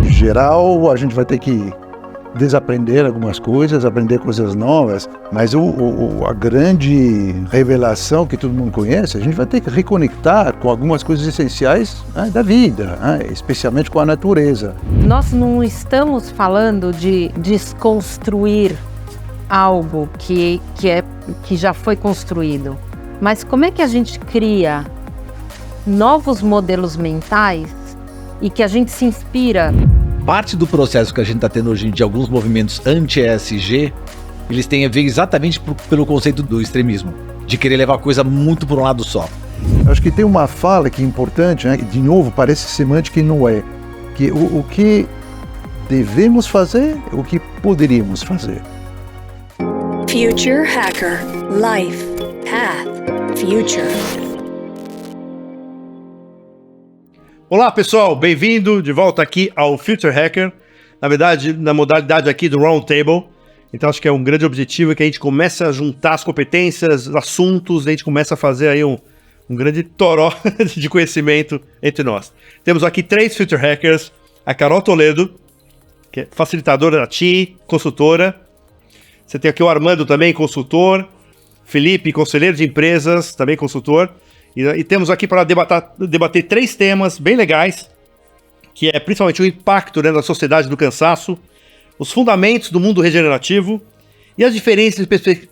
geral, a gente vai ter que desaprender algumas coisas, aprender coisas novas, mas a grande revelação que todo mundo conhece, a gente vai ter que reconectar com algumas coisas essenciais, né, da vida, né, especialmente com a natureza. Nós não estamos falando de desconstruir algo que já foi construído, mas como é que a gente cria novos modelos mentais e que a gente se inspira. Parte do processo que a gente está tendo hoje em dia, alguns movimentos anti-ESG, eles têm a ver exatamente pelo conceito do extremismo, de querer levar a coisa muito por um lado só. Acho que tem uma fala que é importante, né, que de novo parece semântica e não é, que o que devemos fazer, o que poderíamos fazer. Future Hacker Life Path Future. Olá pessoal, bem-vindo de volta aqui ao Future Hacker, na verdade na modalidade aqui do Roundtable. Então acho que é um grande objetivo que a gente comece a juntar as competências, assuntos, a gente começa a fazer aí um grande toró de conhecimento entre nós. Temos aqui 3 Future Hackers, a Carol Toledo, que é facilitadora da TI, consultora. Você tem aqui o Armando também, consultor. Felipe, conselheiro de empresas, também consultor. E temos aqui para debater 3 temas bem legais, que é principalmente o impacto, né, da sociedade do cansaço, os fundamentos do mundo regenerativo e as diferenças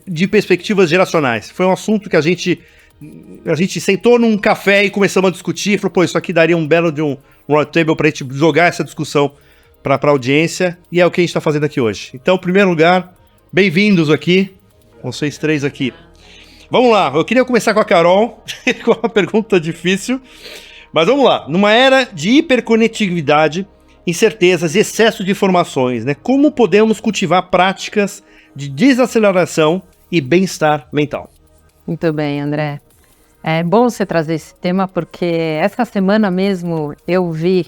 de perspectivas geracionais. Foi um assunto que a gente sentou num café e começamos a discutir, falou, pô, isso aqui daria um belo de um roundtable para a gente jogar essa discussão para a audiência, e é o que a gente está fazendo aqui hoje. Então, em primeiro lugar, bem-vindos aqui, vocês 3 aqui. Vamos lá, eu queria começar com a Carol, com uma pergunta difícil, mas vamos lá. Numa era de hiperconectividade, incertezas e excesso de informações, né, como podemos cultivar práticas de desaceleração e bem-estar mental? Muito bem, André. É bom você trazer esse tema porque essa semana mesmo eu vi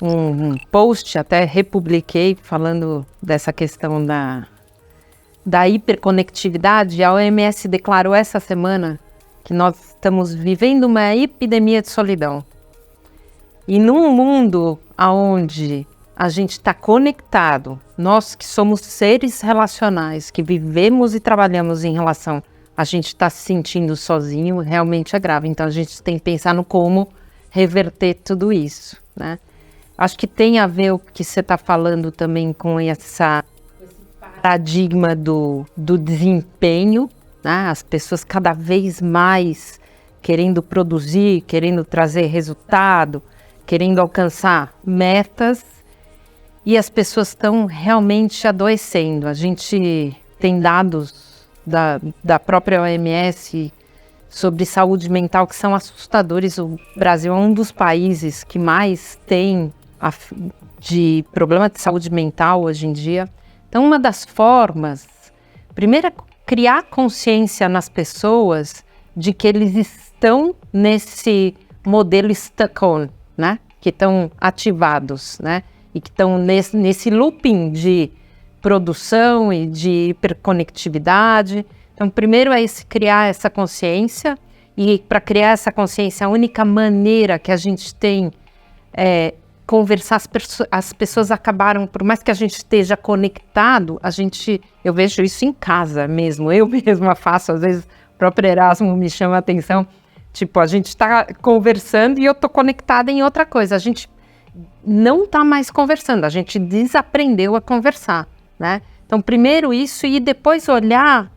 um post, até republiquei, falando dessa questão da hiperconectividade. A OMS declarou essa semana que nós estamos vivendo uma epidemia de solidão. E num mundo onde a gente está conectado, nós que somos seres relacionais, que vivemos e trabalhamos em relação, a gente está se sentindo sozinho, realmente é grave. Então a gente tem que pensar no como reverter tudo isso, né? Acho que tem a ver o que você está falando também com esse paradigma do desempenho, né? As pessoas cada vez mais querendo produzir, querendo trazer resultado, querendo alcançar metas, e as pessoas estão realmente adoecendo. A gente tem dados da própria OMS sobre saúde mental que são assustadores. O Brasil é um dos países que mais tem de problema de saúde mental hoje em dia. Então, uma das formas, primeiro, é criar consciência nas pessoas de que eles estão nesse modelo stuck on, né? Que estão ativados, né? E que estão nesse looping de produção e de hiperconectividade. Então, primeiro é criar essa consciência, e para criar essa consciência, a única maneira que a gente tem é conversar. As pessoas acabaram, por mais que a gente esteja conectado, eu vejo isso em casa mesmo, eu mesma faço, às vezes o próprio Erasmo me chama a atenção, tipo, a gente está conversando e eu estou conectada em outra coisa, a gente não está mais conversando, a gente desaprendeu a conversar, né? Então, primeiro isso, e depois olhar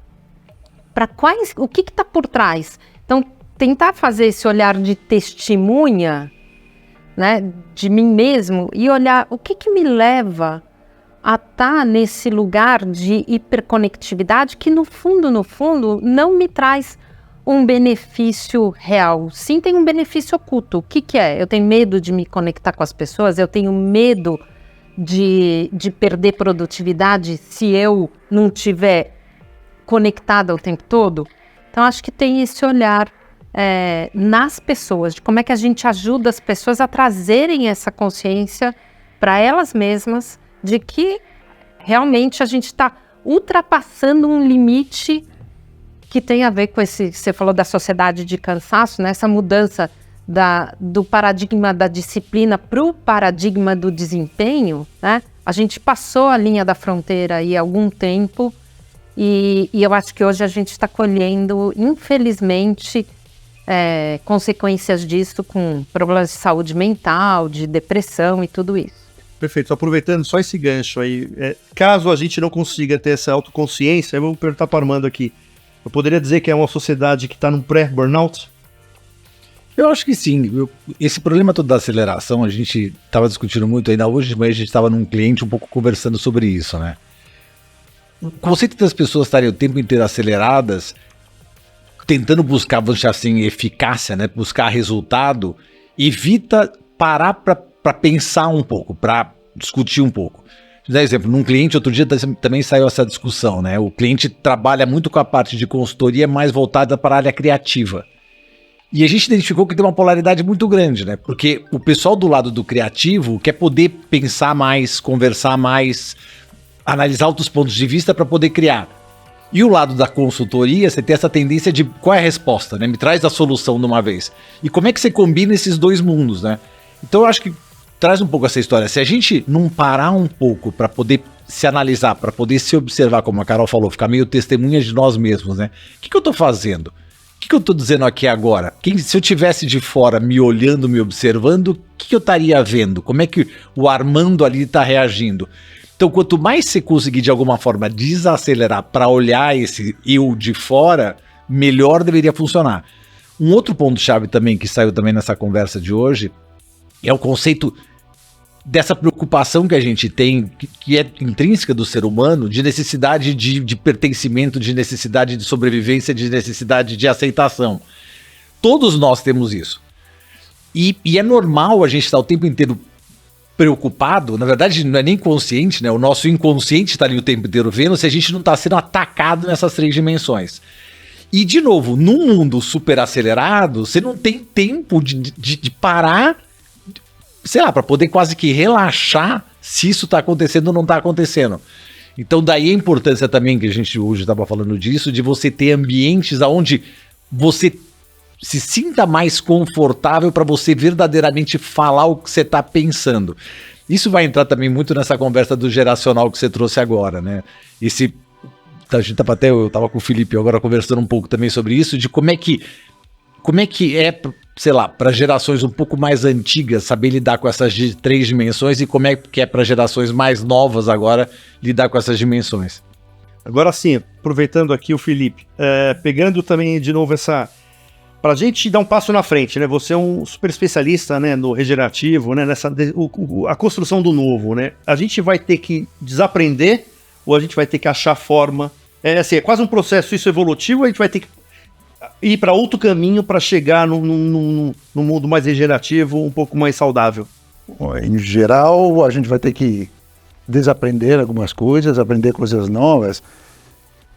para o que está por trás. Então, tentar fazer esse olhar de testemunha, né, de mim mesmo, e olhar o que me leva a estar nesse lugar de hiperconectividade que no fundo não me traz um benefício real. Sim, tem um benefício oculto. O que é? Eu tenho medo de me conectar com as pessoas, eu tenho medo de perder produtividade se eu não estiver conectada o tempo todo. Então acho que tem esse olhar nas pessoas, de como é que a gente ajuda as pessoas a trazerem essa consciência para elas mesmas, de que realmente a gente está ultrapassando um limite que tem a ver com esse, você falou da sociedade de cansaço, né? Essa mudança do paradigma da disciplina para o paradigma do desempenho, né? A gente passou a linha da fronteira aí há algum tempo e eu acho que hoje a gente está colhendo, infelizmente, consequências disso com problemas de saúde mental, de depressão e tudo isso. Perfeito, aproveitando só esse gancho aí, caso a gente não consiga ter essa autoconsciência, eu vou perguntar para o Armando aqui, eu poderia dizer que é uma sociedade que está num pré-burnout? Eu acho que sim. Esse problema todo da aceleração, a gente estava discutindo muito ainda hoje de manhã, a gente estava num cliente um pouco conversando sobre isso, né? O conceito das pessoas estarem o tempo inteiro aceleradas, tentando buscar, vamos dizer assim, eficácia, né? Buscar resultado, evita parar para pensar um pouco, para discutir um pouco. Vou dar exemplo, num cliente, outro dia também saiu essa discussão, né? O cliente trabalha muito com a parte de consultoria mais voltada para a área criativa. E a gente identificou que tem uma polaridade muito grande, né? Porque o pessoal do lado do criativo quer poder pensar mais, conversar mais, analisar outros pontos de vista para poder criar. E o lado da consultoria, você tem essa tendência de qual é a resposta, né? Me traz a solução de uma vez. E como é que você combina esses dois mundos, né? Então eu acho que traz um pouco essa história. Se a gente não parar um pouco para poder se analisar, para poder se observar, como a Carol falou, ficar meio testemunha de nós mesmos, né? O que eu tô fazendo? O que eu tô dizendo aqui agora? Se eu tivesse de fora me olhando, me observando, o que eu estaria vendo? Como é que o Armando ali tá reagindo? Então, quanto mais você conseguir de alguma forma desacelerar para olhar esse eu de fora, melhor deveria funcionar. Um outro ponto-chave também que saiu também nessa conversa de hoje é o conceito dessa preocupação que a gente tem, que é intrínseca do ser humano, de necessidade de pertencimento, de necessidade de sobrevivência, de necessidade de aceitação. Todos nós temos isso. E é normal a gente estar o tempo inteiro preocupado, na verdade não é nem consciente, né? O nosso inconsciente está ali o tempo inteiro vendo se a gente não está sendo atacado nessas 3 dimensões. E, de novo, num mundo super acelerado, você não tem tempo de parar, sei lá, para poder quase que relaxar se isso está acontecendo ou não está acontecendo. Então daí a importância também, que a gente hoje estava falando disso, de você ter ambientes onde você se sinta mais confortável para você verdadeiramente falar o que você está pensando. Isso vai entrar também muito nessa conversa do geracional que você trouxe agora, né? Eu estava com o Felipe agora conversando um pouco também sobre isso, de como é que sei lá, para gerações um pouco mais antigas saber lidar com essas 3 dimensões e como é que é para gerações mais novas agora lidar com essas dimensões. Agora sim, aproveitando aqui o Felipe, pegando também de novo para a gente dar um passo na frente, né? Você é um super especialista, né, no regenerativo, né, a construção do novo, né? A gente vai ter que desaprender ou a gente vai ter que achar forma? É quase um processo isso evolutivo, ou a gente vai ter que ir para outro caminho para chegar num mundo mais regenerativo, um pouco mais saudável? Em geral, a gente vai ter que desaprender algumas coisas, aprender coisas novas,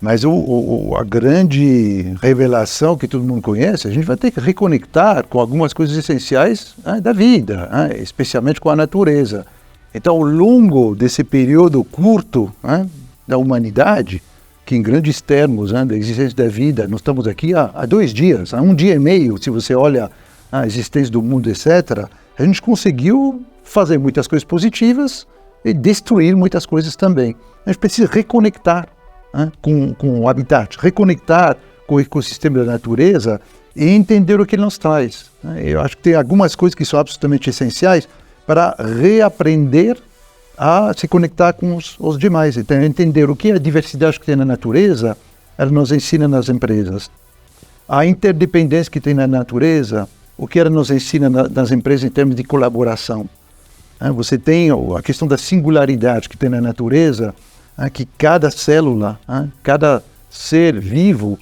mas a grande revelação que todo mundo conhece, a gente vai ter que reconectar com algumas coisas essenciais, né, da vida, né, especialmente com a natureza. Então, ao longo desse período curto, né, da humanidade, que em grandes termos, né, da existência da vida, nós estamos aqui há 2 dias, há 1 dia e meio, se você olha a existência do mundo, etc., a gente conseguiu fazer muitas coisas positivas e destruir muitas coisas também. A gente precisa reconectar, né, com o habitat, reconectar com o ecossistema da natureza e entender o que ele nos traz, né? Eu acho que tem algumas coisas que são absolutamente essenciais para reaprender a se conectar com os demais. Então, entender o que é a diversidade que tem na natureza, ela nos ensina nas empresas. A interdependência que tem na natureza, o que ela nos ensina nas empresas em termos de colaboração. Você tem a questão da singularidade que tem na natureza, que cada célula, cada ser vivo,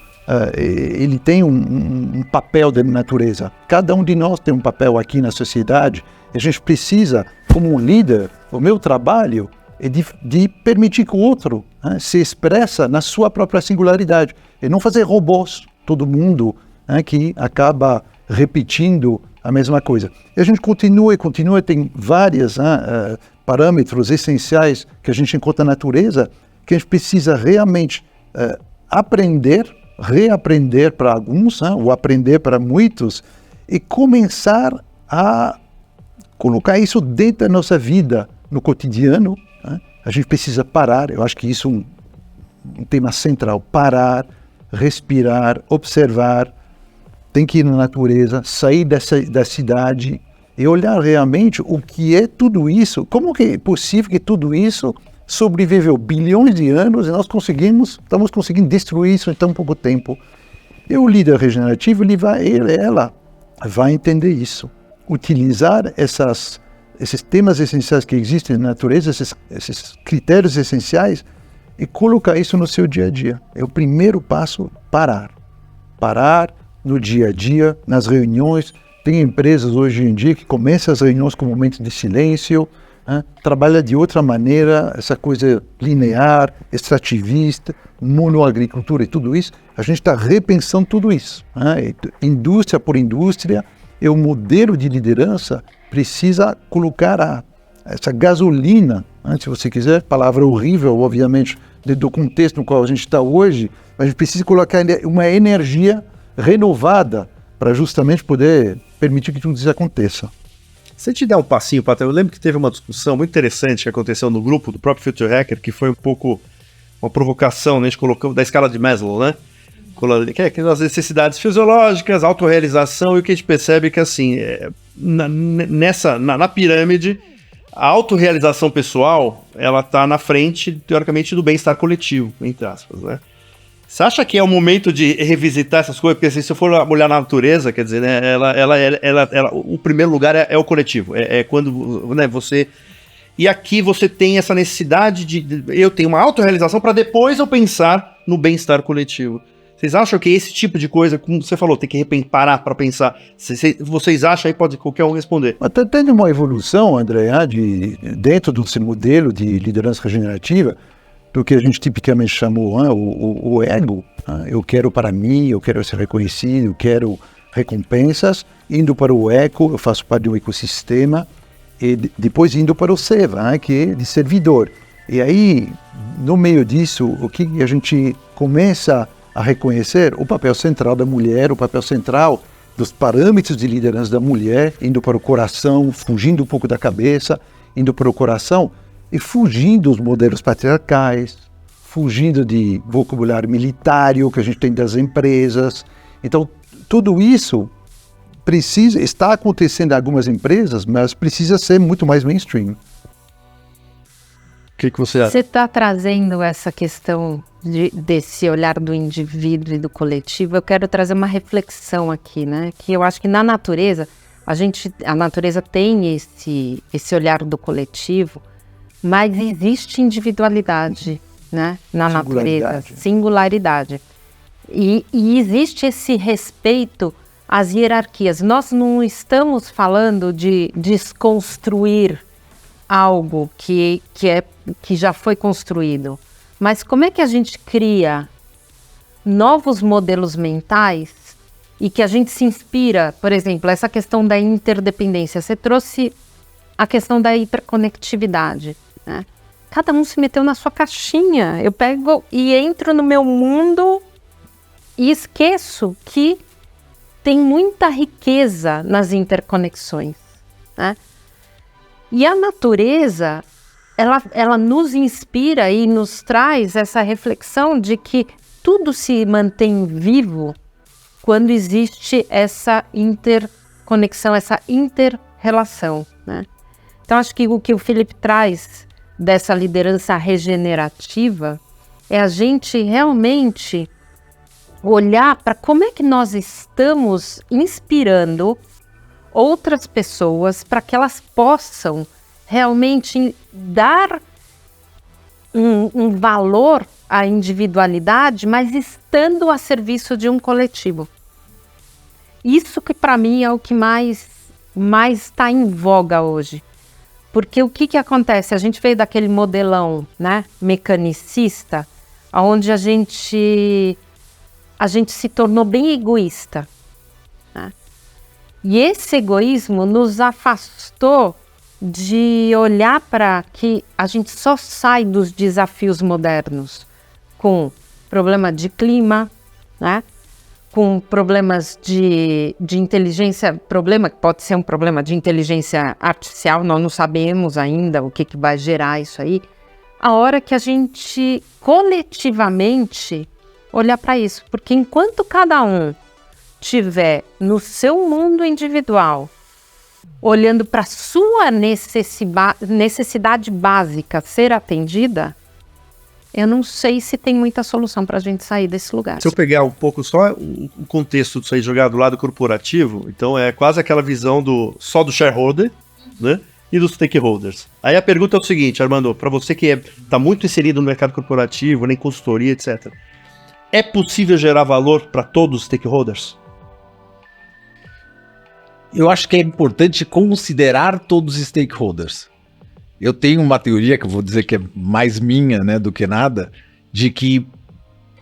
ele tem um papel da natureza. Cada um de nós tem um papel aqui na sociedade. A gente precisa, como um líder, o meu trabalho é de permitir que o outro se expressa na sua própria singularidade. E não fazer robôs, todo mundo que acaba repetindo a mesma coisa. E a gente continua, tem vários parâmetros essenciais que a gente encontra na natureza, que a gente precisa realmente reaprender para alguns, ou aprender para muitos, e começar a colocar isso dentro da nossa vida, no cotidiano, né? A gente precisa parar, eu acho que isso é um tema central, parar, respirar, observar, tem que ir na natureza, sair da cidade e olhar realmente o que é tudo isso, como que é possível que tudo isso sobreviveu bilhões de anos e nós estamos conseguindo destruir isso em tão pouco tempo. E o líder regenerativo, ela vai entender isso, utilizar esses temas essenciais que existem na natureza, esses critérios essenciais, e colocar isso no seu dia a dia. É o primeiro passo, parar. Parar no dia a dia, nas reuniões. Tem empresas hoje em dia que começam as reuniões com momentos de silêncio, né? Trabalha de outra maneira, essa coisa linear, extrativista, monoagricultura e tudo isso. A gente está repensando tudo isso, né? Indústria por indústria, e o modelo de liderança precisa colocar essa gasolina, né? Se você quiser, palavra horrível, obviamente, dentro do contexto no qual a gente está hoje, mas a gente precisa colocar uma energia renovada para justamente poder permitir que tudo isso aconteça. Se te der um passinho, Patrick, eu lembro que teve uma discussão muito interessante que aconteceu no grupo do próprio Future Hacker, que foi um pouco uma provocação, né? A gente colocou da escala de Maslow, né? Que é as necessidades fisiológicas, autorrealização, e o que a gente percebe é que, assim, na pirâmide, a autorrealização pessoal, ela tá na frente, teoricamente, do bem-estar coletivo, entre aspas, né? Você acha que é o momento de revisitar essas coisas? Porque assim, se eu for olhar na natureza, quer dizer, né, o primeiro lugar é o coletivo. É quando, né, você... E aqui você tem essa necessidade de eu tenho uma autorrealização para depois eu pensar no bem-estar coletivo. Vocês acham que esse tipo de coisa, como você falou, tem que parar para pensar? Vocês acham? Aí pode qualquer um responder. Está tendo uma evolução, André, dentro desse modelo de liderança regenerativa, do que a gente tipicamente chamou o ego. Eu quero para mim, eu quero ser reconhecido, eu quero recompensas. Indo para o eco, eu faço parte de um ecossistema, e depois indo para o ser, que é de servidor. E aí, no meio disso, o que a gente começa a reconhecer? O papel central da mulher, o papel central dos parâmetros de liderança da mulher, indo para o coração, fugindo um pouco da cabeça, indo para o coração, e fugindo dos modelos patriarcais, fugindo de vocabulário militário que a gente tem das empresas. Então, tudo isso está acontecendo em algumas empresas, mas precisa ser muito mais mainstream. O que você acha? Você está trazendo essa questão desse olhar do indivíduo e do coletivo. Eu quero trazer uma reflexão aqui, né? Que eu acho que na natureza, a natureza tem esse olhar do coletivo, mas existe individualidade, né, na natureza, singularidade. E existe esse respeito às hierarquias. Nós não estamos falando de desconstruir algo que já foi construído, mas como é que a gente cria novos modelos mentais e que a gente se inspira, por exemplo, essa questão da interdependência. Você trouxe a questão da hiperconectividade, né? Cada um se meteu na sua caixinha. Eu pego e entro no meu mundo e esqueço que tem muita riqueza nas interconexões, né? E a natureza, ela nos inspira e nos traz essa reflexão de que tudo se mantém vivo quando existe essa interconexão, essa inter-relação, né? Então, acho que o que o Felipe traz dessa liderança regenerativa é a gente realmente olhar para como é que nós estamos inspirando outras pessoas para que elas possam realmente dar um valor à individualidade, mas estando a serviço de um coletivo. Isso que para mim é o que mais está em voga hoje. Porque o que acontece? A gente veio daquele modelão, né, mecanicista, onde a gente se tornou bem egoísta, né? E esse egoísmo nos afastou de olhar para que a gente só sai dos desafios modernos com problema de clima, né? com problemas de inteligência, problema que pode ser um problema de inteligência artificial, nós não sabemos ainda o que vai gerar isso aí, a hora que a gente coletivamente olhar para isso, porque enquanto cada um tiver no seu mundo individual, olhando para a sua necessidade básica ser atendida, eu não sei se tem muita solução para a gente sair desse lugar. Se eu pegar um pouco só o contexto disso aí, jogar do lado corporativo, então é quase aquela visão só do shareholder, né, e dos stakeholders. Aí a pergunta é o seguinte, Armando, para você que está muito inserido no mercado corporativo, nem consultoria, etc. É possível gerar valor para todos os stakeholders? Eu acho que é importante considerar todos os stakeholders. Eu tenho uma teoria, que eu vou dizer que é mais minha, né, do que nada, de que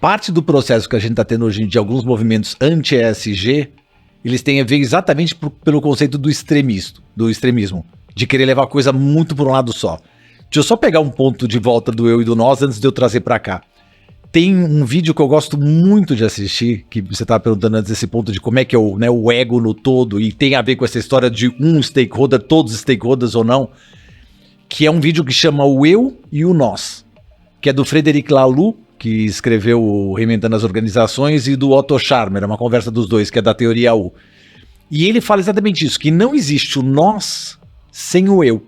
parte do processo que a gente está tendo hoje em dia, alguns movimentos anti-ESG, eles têm a ver exatamente pelo conceito do extremismo, de querer levar a coisa muito por um lado só. Deixa eu só pegar um ponto de volta do eu e do nós antes de eu trazer para cá. Tem um vídeo que eu gosto muito de assistir, que você estava perguntando antes desse ponto de como é que é o ego no todo, e tem a ver com essa história de um stakeholder, todos os stakeholders ou não, que é um vídeo que chama O Eu e o Nós, que é do Frederic Laloux, que escreveu o Reinventando as Organizações, e do Otto Scharmer, é uma conversa dos dois, que é da teoria U. E ele fala exatamente isso, que não existe o nós sem o eu.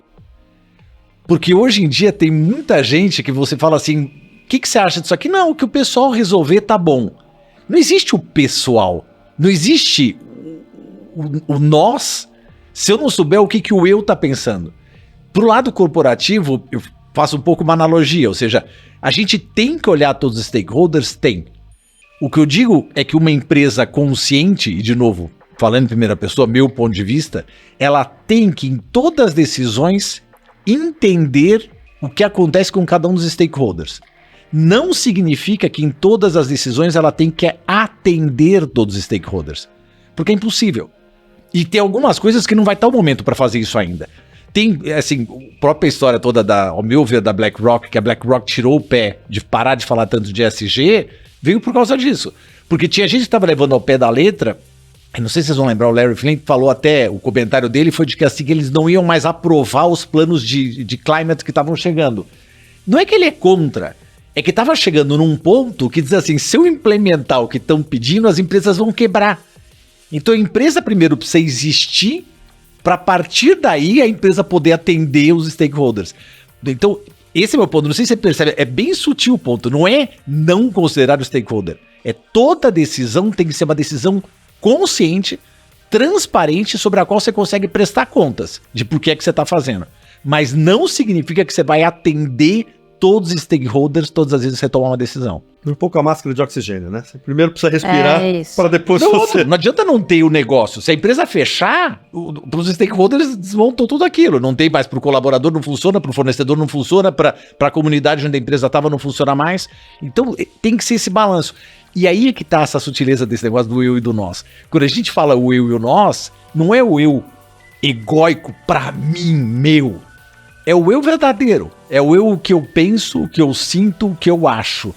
Porque hoje em dia tem muita gente que você fala assim, o que você acha disso aqui? Não, o que o pessoal resolver tá bom. Não existe o pessoal, não existe o nós, se eu não souber o que o eu tá pensando. Pro lado corporativo, eu faço um pouco uma analogia, ou seja, a gente tem que olhar todos os stakeholders? Tem. O que eu digo é que uma empresa consciente, e de novo, falando em primeira pessoa, meu ponto de vista, ela tem que, em todas as decisões, entender o que acontece com cada um dos stakeholders. Não significa que em todas as decisões ela tem que atender todos os stakeholders, porque é impossível. E tem algumas coisas que não vai estar o momento para fazer isso ainda. Tem, assim, a própria história toda, ao meu ver, da BlackRock, que a BlackRock tirou o pé de parar de falar tanto de ESG, veio por causa disso. Porque tinha gente que estava levando ao pé da letra, eu não sei se vocês vão lembrar, o Larry Flint falou até, o comentário dele foi de que assim, eles não iam mais aprovar os planos de climate que estavam chegando. Não é que ele é contra, é que estava chegando num ponto que diz assim, se eu implementar o que estão pedindo, as empresas vão quebrar. Então a empresa primeiro precisa existir, para a partir daí a empresa poder atender os stakeholders. Então, esse é o meu ponto. Não sei se você percebe, é bem sutil o ponto. Não é não considerar o stakeholder. É toda decisão tem que ser uma decisão consciente, transparente, sobre a qual você consegue prestar contas de por que é que você está fazendo. Mas não significa que você vai atender todos os stakeholders todas as vezes que você tomar uma decisão. Um pouco a máscara de oxigênio, né? Você primeiro precisa respirar para depois você... Não adianta não ter o negócio. Se a empresa fechar, para os stakeholders desmontam tudo aquilo. Não tem mais para o colaborador, não funciona, para o fornecedor não funciona, para a comunidade onde a empresa estava não funciona mais. Então tem que ser esse balanço. E aí é que está essa sutileza desse negócio do eu e do nós. Quando a gente fala o eu e o nós, não é o eu egóico para mim, meu. É o eu verdadeiro. É o eu que eu penso, o que eu sinto, o que eu acho.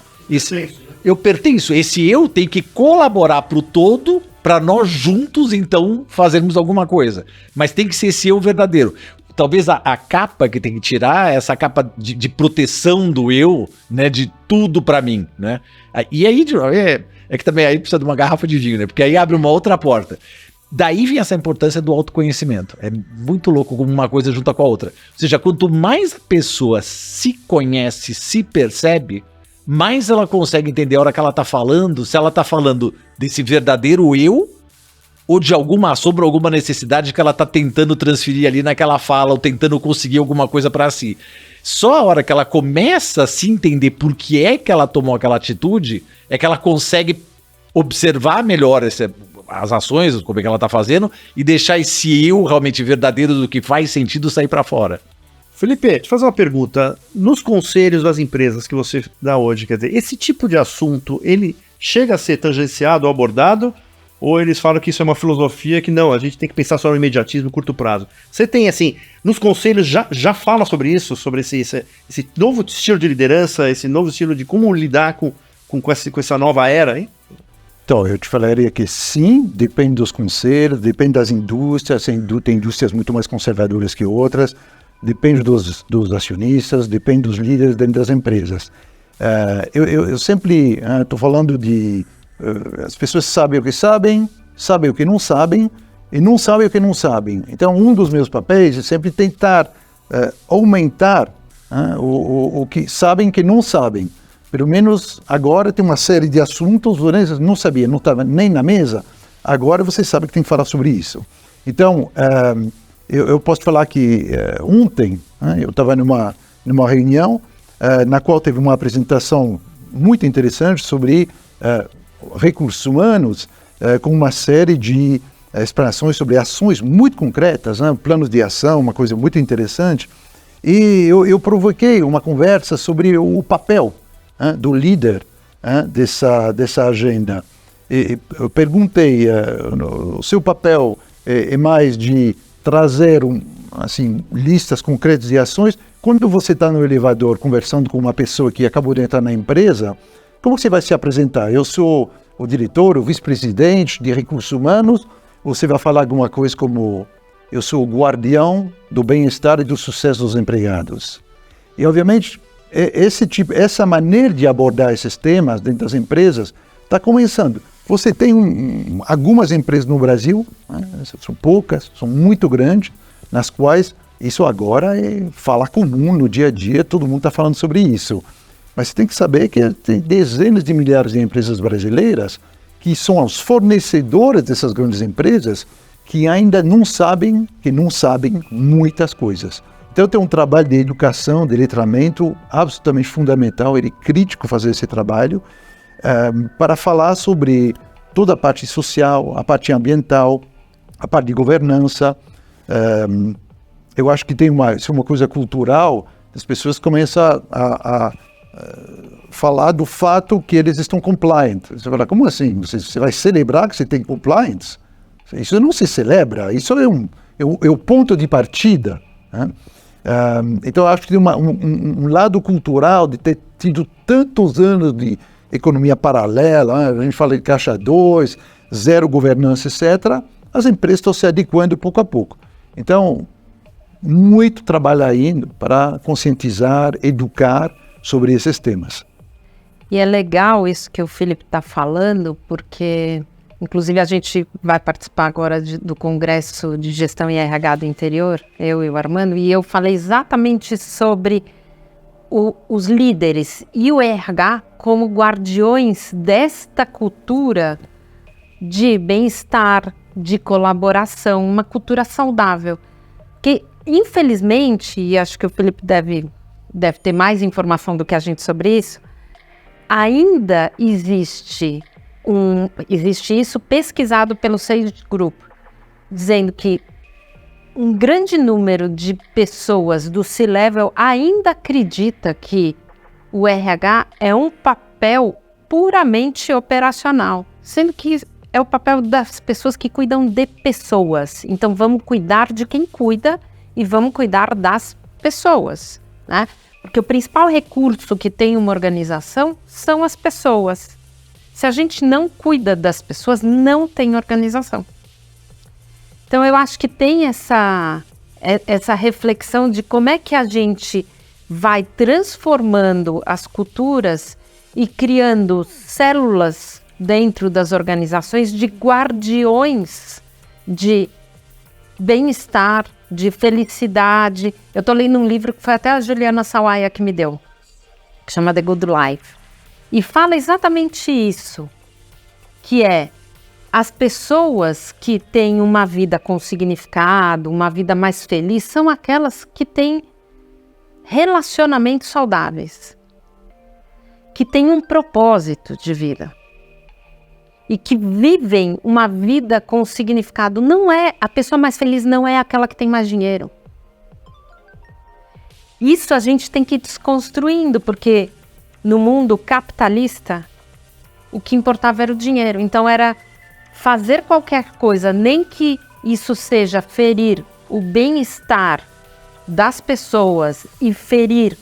Eu pertenço. Esse eu tem que colaborar para o todo, para nós juntos, então, fazermos alguma coisa. Mas tem que ser esse eu verdadeiro. Talvez a capa que tem que tirar é essa capa de proteção do eu, né? De tudo para mim, né? E aí, é que também aí precisa de uma garrafa de vinho, né? Porque aí abre uma outra porta. Daí vem essa importância do autoconhecimento. É muito louco como uma coisa junta com a outra. Ou seja, quanto mais a pessoa se conhece, se percebe, mais ela consegue entender a hora que ela tá falando, se ela tá falando desse verdadeiro eu, ou de alguma sombra, alguma necessidade que ela tá tentando transferir ali naquela fala, ou tentando conseguir alguma coisa para si. Só a hora que ela começa a se entender por que é que ela tomou aquela atitude, é que ela consegue observar melhor as ações, como é que ela tá fazendo, e deixar esse eu realmente verdadeiro do que faz sentido sair para fora. Felipe, deixa eu fazer uma pergunta. Nos conselhos das empresas que você dá hoje, quer dizer, esse tipo de assunto, ele chega a ser tangenciado ou abordado? Ou eles falam que isso é uma filosofia que não, a gente tem que pensar só no imediatismo, curto prazo? Você tem, assim, nos conselhos já fala sobre isso, sobre esse novo estilo de liderança, esse novo estilo de como lidar com essa nova era, hein? Então, eu te falaria que sim, depende dos conselhos, depende das indústrias, tem indústrias muito mais conservadoras que outras, depende dos acionistas, depende dos líderes dentro das empresas. Eu sempre estou falando de... as pessoas sabem o que sabem o que não sabem, e não sabem o que não sabem. Então, um dos meus papéis é sempre tentar aumentar o que sabem que não sabem. Pelo menos agora tem uma série de assuntos, você não sabia, não estava nem na mesa, agora você sabe que tem que falar sobre isso. Então, eu posso falar que ontem eu estava numa reunião na qual teve uma apresentação muito interessante sobre recursos humanos, com uma série de explanações sobre ações muito concretas, planos de ação, uma coisa muito interessante. E eu provoquei uma conversa sobre o papel do líder dessa agenda. Eu perguntei, o seu papel é mais de trazer listas concretas de ações? Quando você está no elevador conversando com uma pessoa que acabou de entrar na empresa, como você vai se apresentar? Eu sou o diretor, o vice-presidente de recursos humanos, ou você vai falar alguma coisa como eu sou o guardião do bem-estar e do sucesso dos empregados? E, obviamente, essa maneira de abordar esses temas dentro das empresas está começando. Você tem algumas empresas no Brasil, são poucas, são muito grandes, nas quais isso agora é falar comum no dia a dia, todo mundo está falando sobre isso. Mas você tem que saber que tem dezenas de milhares de empresas brasileiras que são os fornecedores dessas grandes empresas que ainda não sabem muitas coisas. Então tem um trabalho de educação, de letramento absolutamente fundamental, ele é crítico fazer esse trabalho para falar sobre toda a parte social, a parte ambiental, a parte de governança. Eu acho que isso é uma coisa cultural, as pessoas começam a falar do fato que eles estão compliant. Você fala, como assim? Você vai celebrar que você tem compliance? Isso não se celebra, isso é o ponto de partida. Então, eu acho que tem um lado cultural de ter tido tantos anos de economia paralela, a gente fala de caixa 2, zero governança, etc. As empresas estão se adequando pouco a pouco. Então, muito trabalho ainda para conscientizar, educar sobre esses temas. E é legal isso que o Felipe está falando, porque, inclusive, a gente vai participar agora do Congresso de Gestão e RH do Interior, eu e o Armando, e eu falei exatamente sobre os líderes e o RH como guardiões desta cultura de bem-estar, de colaboração, uma cultura saudável. Que, infelizmente, e acho que o Felipe deve ter mais informação do que a gente sobre isso, ainda existe isso pesquisado pelo Sage Group, dizendo que um grande número de pessoas do C-Level ainda acredita que o RH é um papel puramente operacional, sendo que é o papel das pessoas que cuidam de pessoas. Então vamos cuidar de quem cuida e vamos cuidar das pessoas, né? Porque o principal recurso que tem uma organização são as pessoas. Se a gente não cuida das pessoas, não tem organização. Então eu acho que tem essa reflexão de como é que a gente vai transformando as culturas e criando células dentro das organizações de guardiões de bem-estar, de felicidade. Eu estou lendo um livro que foi até a Juliana Sawaia que me deu, que chama The Good Life. E fala exatamente isso, que é as pessoas que têm uma vida com significado, uma vida mais feliz, são aquelas que têm relacionamentos saudáveis, que têm um propósito de vida e que vivem uma vida com significado. A pessoa mais feliz não é aquela que tem mais dinheiro. Isso a gente tem que ir desconstruindo, porque no mundo capitalista, o que importava era o dinheiro. Então era fazer qualquer coisa, nem que isso seja ferir o bem-estar das pessoas e ferir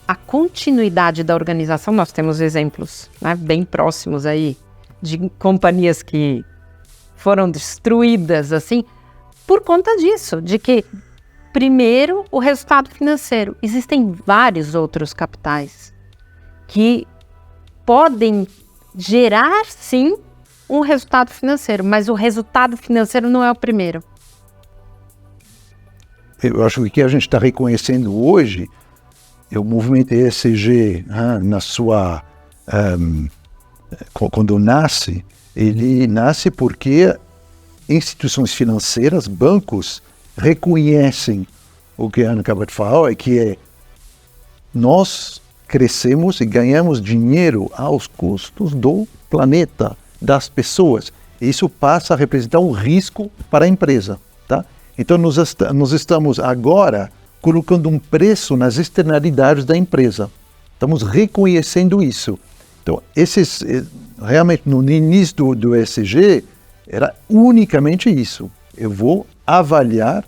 a continuidade da organização. Nós temos exemplos, né, bem próximos aí de companhias que foram destruídas, assim, por conta disso, de que, primeiro, o resultado financeiro. Existem vários outros capitais que podem gerar, sim, um resultado financeiro, mas o resultado financeiro não é o primeiro. Eu acho que o que a gente está reconhecendo hoje é o movimento ESG, na sua... quando nasce, ele nasce porque instituições financeiras, bancos, reconhecem o que a Ana acabou de falar, é que nós crescemos e ganhamos dinheiro aos custos do planeta, das pessoas. Isso passa a representar um risco para a empresa, tá? Então nós estamos agora colocando um preço nas externalidades da empresa. Estamos reconhecendo isso. Então, realmente, no início do ESG, era unicamente isso. Eu vou avaliar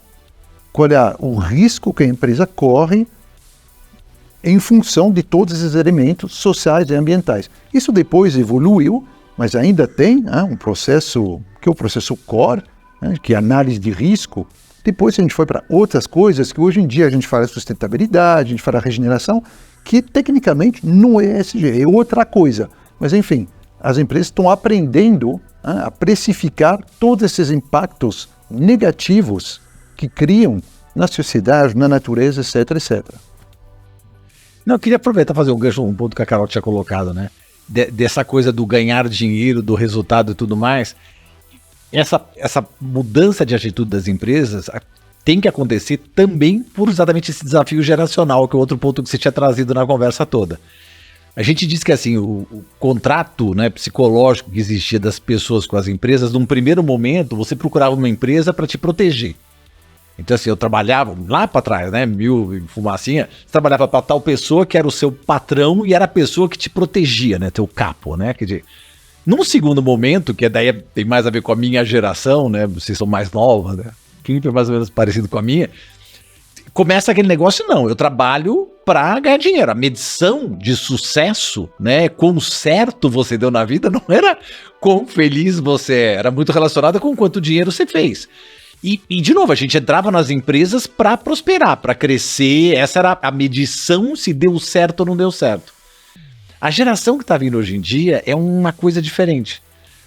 qual é o risco que a empresa corre em função de todos esses elementos sociais e ambientais. Isso depois evoluiu, mas ainda tem um processo, que é o processo core, que é análise de risco. Depois a gente foi para outras coisas que hoje em dia a gente fala sustentabilidade, a gente fala regeneração, que tecnicamente não é ESG, é outra coisa. Mas enfim, as empresas estão aprendendo a precificar todos esses impactos negativos que criam na sociedade, na natureza, etc, etc. Não, eu queria aproveitar e fazer um gancho, um ponto que a Carol tinha colocado, né? Dessa coisa do ganhar dinheiro, do resultado e tudo mais. Essa mudança de atitude das empresas tem que acontecer também por exatamente esse desafio geracional, que é outro ponto que você tinha trazido na conversa toda. A gente diz que assim, o contrato, né, psicológico que existia das pessoas com as empresas, num primeiro momento, você procurava uma empresa para te proteger. Então assim, eu trabalhava lá para trás, né, fumacinha, você trabalhava para tal pessoa que era o seu patrão e era a pessoa que te protegia, né, teu capo, né, quer dizer... Num segundo momento, que daí tem mais a ver com a minha geração, né? Vocês são mais novas, né? Quem é mais ou menos parecido com a minha. Começa aquele negócio, não, eu trabalho para ganhar dinheiro. A medição de sucesso, né? Quão certo você deu na vida, não era quão feliz você era muito relacionada com quanto dinheiro você fez. E de novo, a gente entrava nas empresas para prosperar, para crescer. Essa era a medição se deu certo ou não deu certo. A geração que está vindo hoje em dia é uma coisa diferente.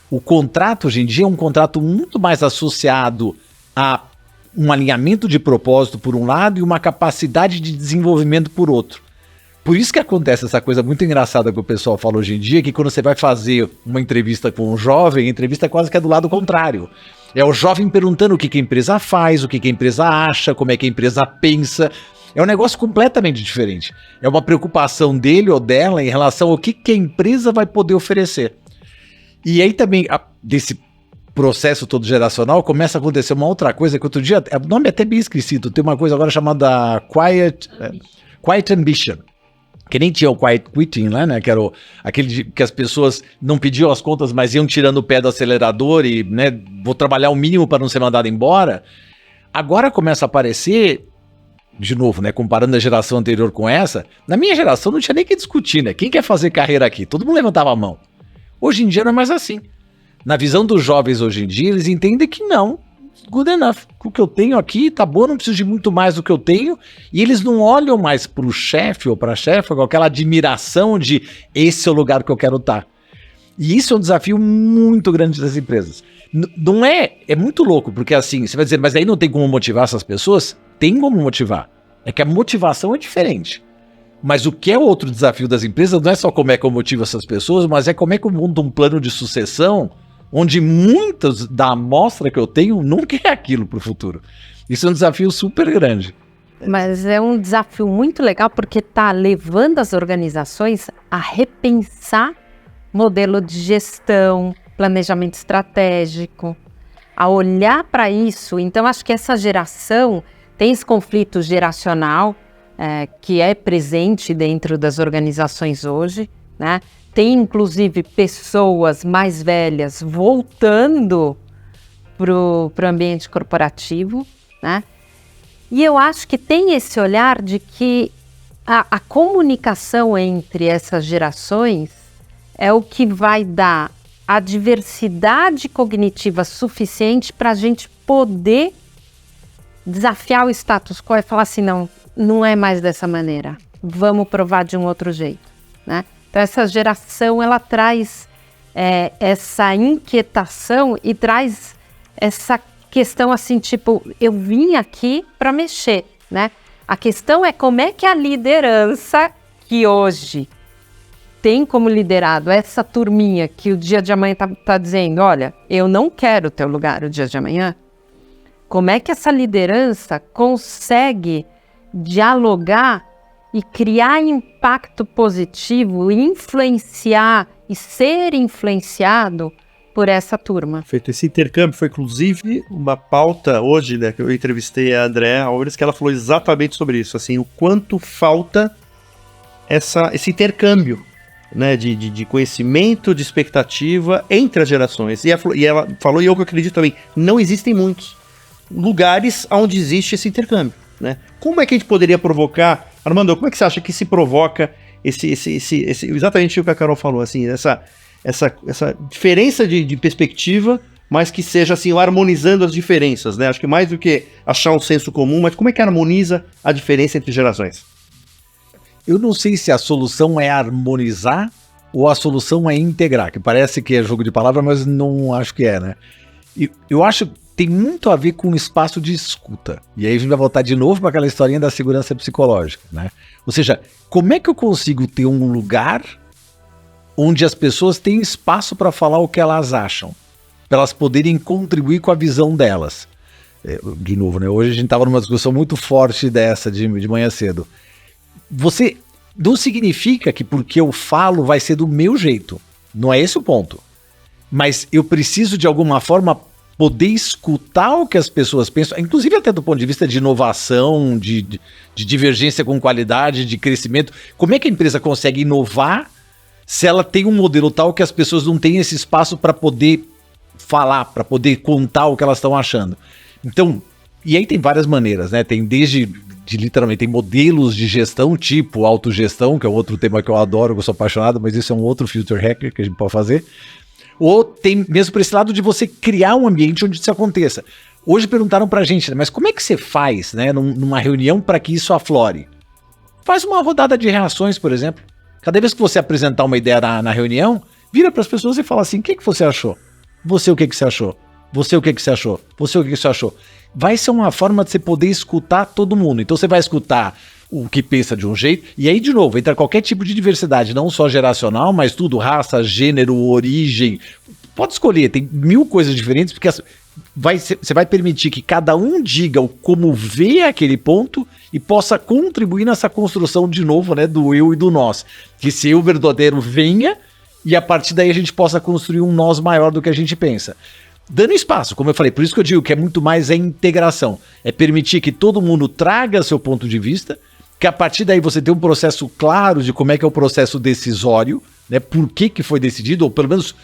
O contrato hoje em dia é um contrato muito mais associado a um alinhamento de propósito por um lado e uma capacidade de desenvolvimento por outro. Por isso que acontece essa coisa muito engraçada que o pessoal fala hoje em dia, que quando você vai fazer uma entrevista com um jovem, a entrevista quase que é do lado contrário. É o jovem perguntando o que a empresa faz, o que a empresa acha, como é que a empresa pensa. É um negócio completamente diferente. É uma preocupação dele ou dela em relação ao que a empresa vai poder oferecer. E aí também, desse processo todo geracional, começa a acontecer uma outra coisa que outro dia, o nome é até bem esquisito, tem uma coisa agora chamada Quiet Ambition, que nem tinha o Quiet Quitting, né, que era aquele que as pessoas não pediam as contas, mas iam tirando o pé do acelerador e, né, vou trabalhar o mínimo para não ser mandado embora. Agora começa a aparecer... De novo, né, comparando a geração anterior com essa, na minha geração não tinha nem que discutir, né? Quem quer fazer carreira aqui? Todo mundo levantava a mão. Hoje em dia não é mais assim. Na visão dos jovens hoje em dia, eles entendem que não, good enough. O que eu tenho aqui tá bom, não preciso de muito mais do que eu tenho. E eles não olham mais pro chefe ou pra chefe com aquela admiração de esse é o lugar que eu quero estar. E isso é um desafio muito grande das empresas. Não é muito louco, porque assim, você vai dizer, mas aí não tem como motivar essas pessoas? Tem como motivar. É que a motivação é diferente. Mas o que é outro desafio das empresas não é só como é que eu motivo essas pessoas, mas é como é que eu monto um plano de sucessão onde muitas da amostra que eu tenho nunca é aquilo para o futuro. Isso é um desafio super grande. Mas é um desafio muito legal porque está levando as organizações a repensar modelo de gestão, planejamento estratégico, a olhar para isso. Então, acho que essa geração tem esse conflito geracional que é presente dentro das organizações hoje, né? Tem, inclusive, pessoas mais velhas voltando para o ambiente corporativo, né? E eu acho que tem esse olhar de que a comunicação entre essas gerações é o que vai dar a diversidade cognitiva suficiente para a gente poder desafiar o status quo e falar assim, não é mais dessa maneira, vamos provar de um outro jeito, né? Então essa geração, ela traz essa inquietação e traz essa questão assim, tipo, eu vim aqui para mexer, né? A questão é como é que a liderança que hoje tem como liderado essa turminha que o dia de amanhã tá dizendo, olha, eu não quero o teu lugar o dia de amanhã, como é que essa liderança consegue dialogar e criar impacto positivo, influenciar e ser influenciado por essa turma. Feito esse intercâmbio, foi inclusive uma pauta hoje, né, que eu entrevistei a Andréa Álvares, que ela falou exatamente sobre isso, assim, o quanto falta esse intercâmbio, né, de conhecimento, de expectativa entre as gerações. E ela falou, e eu que acredito também, não existem muitos lugares onde existe esse intercâmbio, né? Como é que a gente poderia provocar, Armando, como é que você acha que se provoca exatamente o que a Carol falou, assim, essa diferença de perspectiva, mas que seja assim, harmonizando as diferenças, né? Acho que mais do que achar um senso comum, mas como é que harmoniza a diferença entre gerações? Eu não sei se a solução é harmonizar ou a solução é integrar, que parece que é jogo de palavras, mas não acho que é, né? Eu acho que tem muito a ver com o espaço de escuta. E aí a gente vai voltar de novo para aquela historinha da segurança psicológica, né? Ou seja, como é que eu consigo ter um lugar onde as pessoas têm espaço para falar o que elas acham, para elas poderem contribuir com a visão delas? De novo, né? Hoje a gente estava numa discussão muito forte dessa de manhã cedo. Você não significa que porque eu falo vai ser do meu jeito. Não é esse o ponto. Mas eu preciso de alguma forma poder escutar o que as pessoas pensam, inclusive até do ponto de vista de inovação, de divergência com qualidade, de crescimento. Como é que a empresa consegue inovar se ela tem um modelo tal que as pessoas não têm esse espaço para poder falar, para poder contar o que elas estão achando? Então, e aí tem várias maneiras, né? Tem literalmente, tem modelos de gestão, tipo autogestão, que é outro tema que eu adoro, que eu sou apaixonado, mas isso é um outro Future Hacker que a gente pode fazer. Ou tem mesmo por esse lado de você criar um ambiente onde isso aconteça. Hoje perguntaram pra gente, mas como é que você faz, né, numa reunião para que isso aflore? Faz uma rodada de reações, por exemplo. Cada vez que você apresentar uma ideia na reunião, vira para as pessoas e fala assim, o que você achou? Você o que você achou? Você o que você achou? Você o que você achou? Vai ser uma forma de você poder escutar todo mundo. Então você vai escutar o que pensa de um jeito, e aí de novo, entra qualquer tipo de diversidade, não só geracional, mas tudo, raça, gênero, origem, pode escolher, tem 1000 coisas diferentes, porque você vai permitir que cada um diga como vê aquele ponto e possa contribuir nessa construção de novo, né, do eu e do nós, que esse eu verdadeiro venha, e a partir daí a gente possa construir um nós maior do que a gente pensa. Dando espaço, como eu falei, por isso que eu digo que é muito mais a integração, é permitir que todo mundo traga seu ponto de vista, que a partir daí você tem um processo claro de como é que é o processo decisório, né? Por que foi decidido, ou pelo menos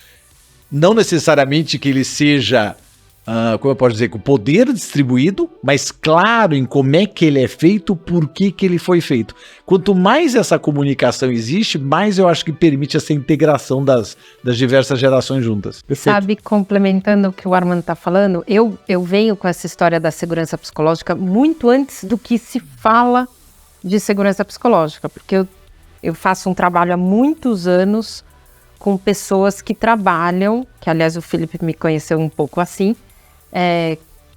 não necessariamente que ele seja, como eu posso dizer, com poder distribuído, mas claro em como é que ele é feito, por que ele foi feito. Quanto mais essa comunicação existe, mais eu acho que permite essa integração das diversas gerações juntas. Perfeito. Sabe, complementando o que o Armando está falando, eu venho com essa história da segurança psicológica muito antes do que se fala de segurança psicológica, porque eu faço um trabalho há muitos anos com pessoas que trabalham, que aliás o Felipe me conheceu um pouco assim,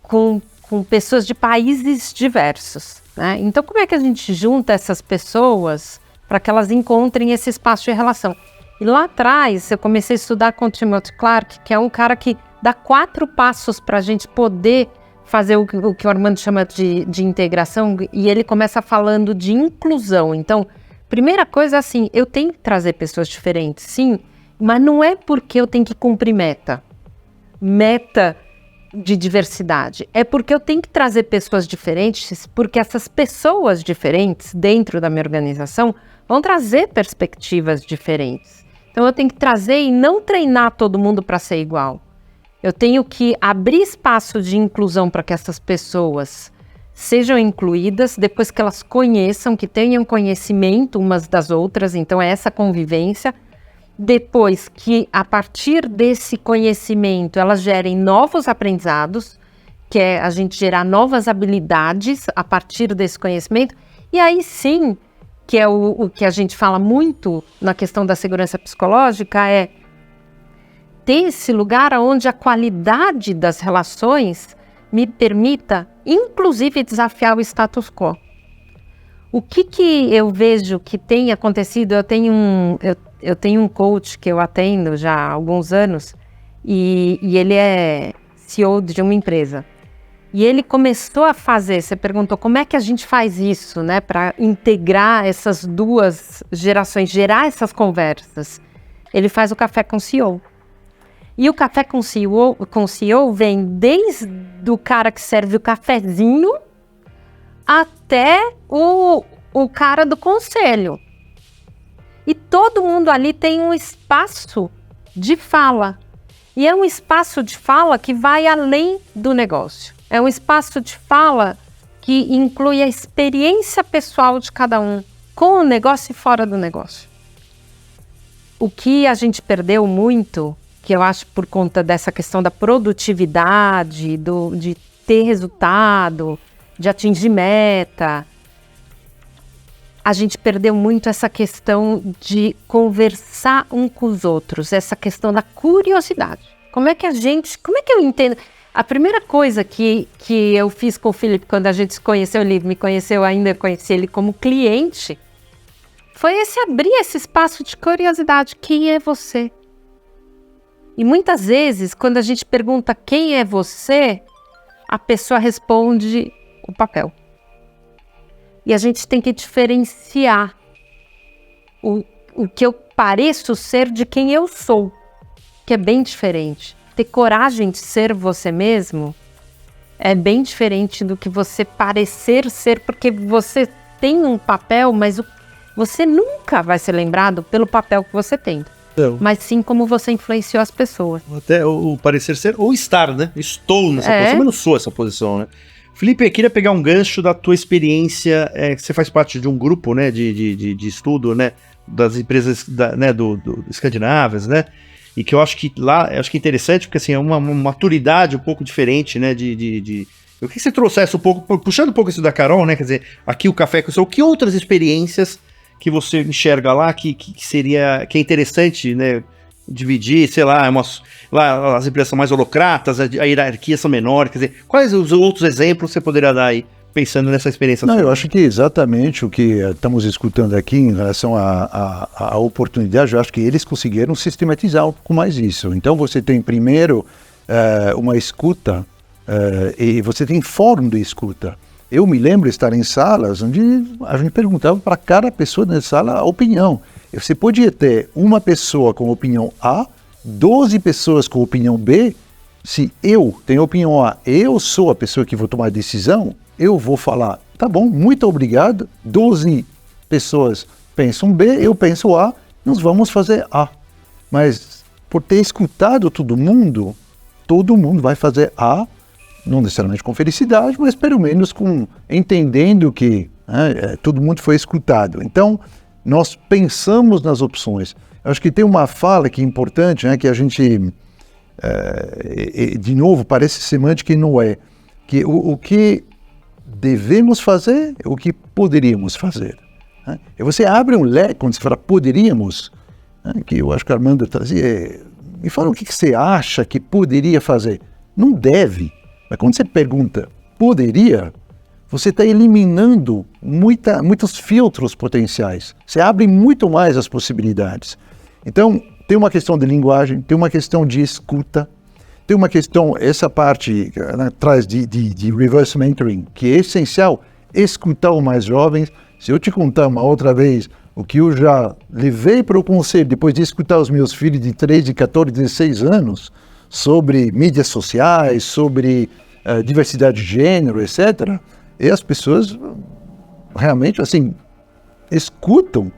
com pessoas de países diversos, né? Então como é que a gente junta essas pessoas para que elas encontrem esse espaço de relação? E lá atrás eu comecei a estudar com o Timothy Clark, que é um cara que dá 4 passos para a gente poder fazer o que o Armando chama de integração, e ele começa falando de inclusão. Então, primeira coisa assim, eu tenho que trazer pessoas diferentes, sim, mas não é porque eu tenho que cumprir meta de diversidade, é porque eu tenho que trazer pessoas diferentes, porque essas pessoas diferentes dentro da minha organização vão trazer perspectivas diferentes. Então eu tenho que trazer e não treinar todo mundo para ser igual. Eu tenho que abrir espaço de inclusão para que essas pessoas sejam incluídas, depois que elas conheçam, que tenham conhecimento umas das outras, então é essa convivência. depois que, a partir desse conhecimento, elas gerem novos aprendizados, que é a gente gerar novas habilidades a partir desse conhecimento, e aí sim, que é o que a gente fala muito na questão da segurança psicológica, é ter esse lugar onde a qualidade das relações me permita, inclusive, desafiar o status quo. O que eu vejo que tem acontecido, eu tenho um coach que eu atendo já há alguns anos, e ele é CEO de uma empresa. E ele começou a fazer, você perguntou como é que a gente faz isso, né, para integrar essas duas gerações, gerar essas conversas. Ele faz o café com CEO. E o café com CEO vem desde o cara que serve o cafezinho até o cara do conselho. E todo mundo ali tem um espaço de fala. E é um espaço de fala que vai além do negócio. É um espaço de fala que inclui a experiência pessoal de cada um, com o negócio e fora do negócio. O que a gente perdeu muito, que eu acho por conta dessa questão da produtividade, de ter resultado, de atingir meta, a gente perdeu muito essa questão de conversar um com os outros, essa questão da curiosidade. Como é que eu entendo? A primeira coisa que eu fiz com o Felipe quando a gente se conheceu, ele me conheceu ainda, eu conheci ele como cliente, foi abrir esse espaço de curiosidade. Quem é você? E muitas vezes, quando a gente pergunta quem é você, a pessoa responde o papel. E a gente tem que diferenciar o que eu pareço ser de quem eu sou, que é bem diferente. Ter coragem de ser você mesmo é bem diferente do que você parecer ser, porque você tem um papel, mas você nunca vai ser lembrado pelo papel que você tem. Não. Mas sim como você influenciou as pessoas. Até o parecer ser, ou estar, né? Estou nessa posição, mas não sou essa posição, né? Felipe, eu queria pegar um gancho da tua experiência, você faz parte de um grupo, né, de estudo, né, das empresas do escandinavas, né, e que eu acho que lá, é interessante, porque assim, é uma maturidade um pouco diferente, né, eu queria que você trouxesse um pouco, puxando um pouco isso da Carol, né, quer dizer, aqui o Café com o Seu, que outras experiências que você enxerga lá que é interessante, né, dividir, sei lá, lá as empresas são mais holocratas, a hierarquia são menores, quer dizer, quais os outros exemplos você poderia dar aí, pensando nessa experiência? Não, eu acho que exatamente o que estamos escutando aqui em relação à oportunidade, eu acho que eles conseguiram sistematizar um pouco mais isso. Então você tem primeiro uma escuta e você tem fórum de escuta. Eu me lembro de estar em salas onde a gente perguntava para cada pessoa na sala a opinião. Você podia ter uma pessoa com opinião A, 12 pessoas com opinião B. Se eu tenho opinião A, eu sou a pessoa que vou tomar a decisão, eu vou falar, tá bom, muito obrigado, 12 pessoas pensam B, eu penso A, nós vamos fazer A. Mas por ter escutado todo mundo vai fazer A, não necessariamente com felicidade, mas pelo menos entendendo que todo mundo foi escutado. Então, nós pensamos nas opções. Eu acho que tem uma fala que é importante, né, que a gente, de novo, parece semântica e não é, que o que devemos fazer é o que poderíamos fazer. Né? E você abre um leque, quando você fala poderíamos, né, que eu acho que a Armando trazia, me fala o que você acha que poderia fazer. Não deve, mas quando você pergunta poderia, você está eliminando muitos filtros potenciais. Você abre muito mais as possibilidades. Então, tem uma questão de linguagem, tem uma questão de escuta, tem uma questão, essa parte atrás de reverse mentoring, que é essencial, escutar os mais jovens. Se eu te contar uma outra vez o que eu já levei para o conselho, depois de escutar os meus filhos de 13, 14, 16 anos, sobre mídias sociais, sobre diversidade de gênero, etc., e as pessoas realmente, assim, escutam.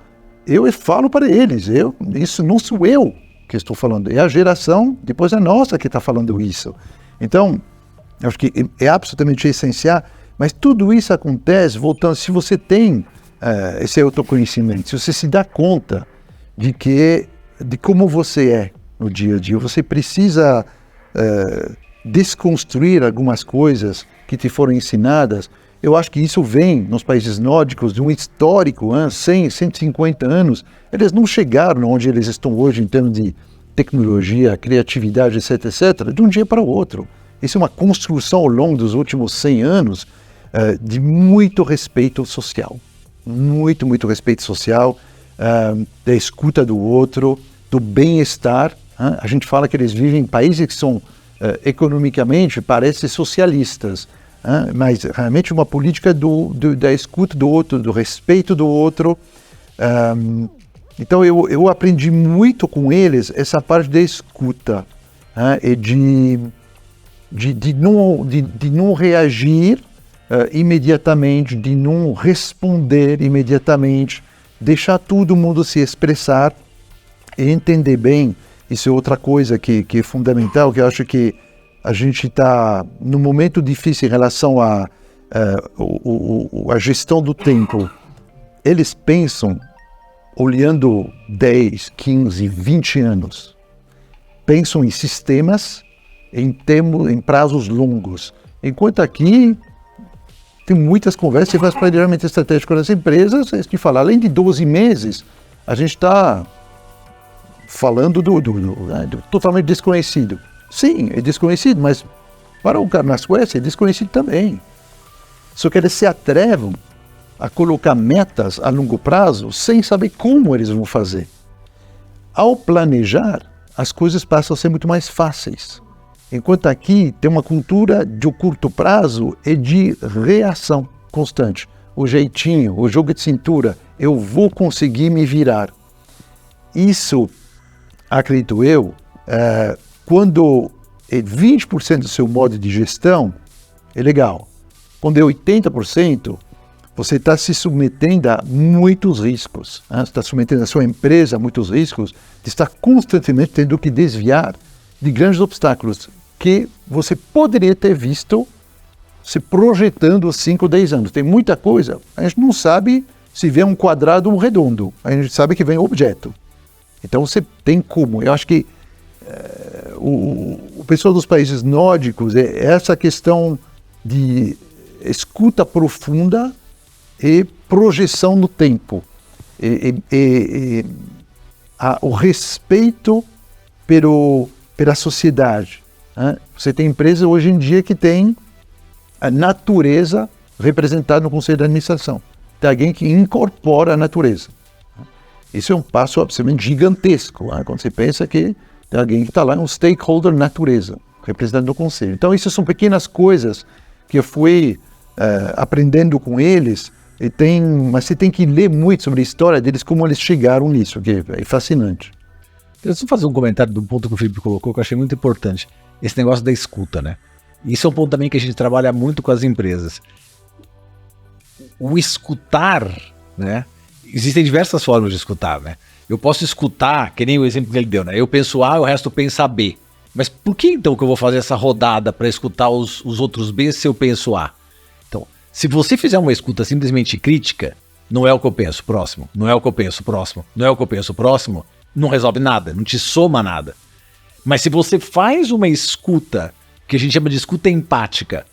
Eu falo para eles, isso não sou eu que estou falando, é a geração, depois é nossa que está falando isso. Então, eu acho que é absolutamente essencial, mas tudo isso acontece, voltando, se você tem esse autoconhecimento, se você se dá conta de que de como você é no dia a dia. Você precisa desconstruir algumas coisas que te foram ensinadas. Eu acho que isso vem nos países nórdicos de um histórico, 100, 150 anos. Eles não chegaram onde eles estão hoje em termos de tecnologia, criatividade, etc., etc., de um dia para o outro. Isso é uma construção ao longo dos últimos 100 anos de muito respeito social. Muito, muito respeito social, da escuta do outro, do bem-estar. A gente fala que eles vivem em países que são economicamente, parecem socialistas, mas realmente uma política da escuta do outro, do respeito do outro. Então eu aprendi muito com eles essa parte da escuta, e de não reagir imediatamente, de não responder imediatamente, deixar todo mundo se expressar e entender bem. Isso é outra coisa que é fundamental, que eu acho que a gente está num momento difícil em relação a gestão do tempo. Eles pensam olhando 10, 15, 20 anos. Pensam em sistemas em prazos longos. Enquanto aqui tem muitas conversas, você faz planejamento estratégico das empresas, que fala, além de 12 meses, a gente está falando do totalmente desconhecido. Sim, é desconhecido, mas para um cara na Suécia é desconhecido também. Só que eles se atrevam a colocar metas a longo prazo sem saber como eles vão fazer. Ao planejar, as coisas passam a ser muito mais fáceis. Enquanto aqui tem uma cultura de curto prazo e de reação constante. O jeitinho, o jogo de cintura, eu vou conseguir me virar. Isso, acredito eu, quando é 20% do seu modo de gestão, é legal. Quando é 80%, você está se submetendo a muitos riscos. Você está submetendo a sua empresa a muitos riscos, de estar constantemente tendo que desviar de grandes obstáculos que você poderia ter visto se projetando 5, 10 anos. Tem muita coisa, a gente não sabe se vem um quadrado ou um redondo, a gente sabe que vem um objeto. Então você tem como. Eu acho que o pessoal dos países nórdicos é essa questão de escuta profunda e projeção no tempo. O respeito pela sociedade. Você tem empresas hoje em dia que tem a natureza representada no conselho de administração. Tem alguém que incorpora a natureza. Isso é um passo absolutamente gigantesco, quando você pensa que tem alguém que está lá, um stakeholder natureza, representando o conselho. Então, isso são pequenas coisas que eu fui aprendendo com eles, mas você tem que ler muito sobre a história deles, como eles chegaram nisso, que é fascinante. Eu só fazer um comentário do ponto que o Felipe colocou, que eu achei muito importante. Esse negócio da escuta, né? Isso é um ponto também que a gente trabalha muito com as empresas. O escutar, né? Existem diversas formas de escutar, né? Eu posso escutar, que nem o exemplo que ele deu, né? Eu penso A e o resto pensa B. Mas por que então que eu vou fazer essa rodada para escutar os outros B se eu penso A? Então, se você fizer uma escuta simplesmente crítica, não é o que eu penso, próximo. Não é o que eu penso, próximo. Não é o que eu penso, próximo. Não resolve nada, não te soma nada. Mas se você faz uma escuta, que a gente chama de escuta empática,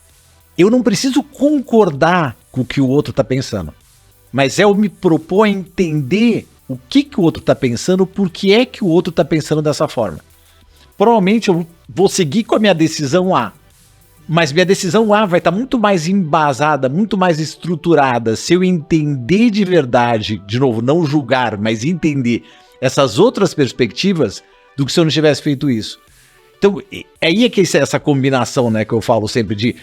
eu não preciso concordar com o que o outro está pensando. Mas eu me propor a entender o que o outro está pensando, por que é que o outro está pensando dessa forma. Provavelmente eu vou seguir com a minha decisão A, mas minha decisão A vai estar muito mais embasada, muito mais estruturada, se eu entender de verdade, de novo, não julgar, mas entender essas outras perspectivas, do que se eu não tivesse feito isso. Então, aí é que essa combinação, né, que eu falo sempre de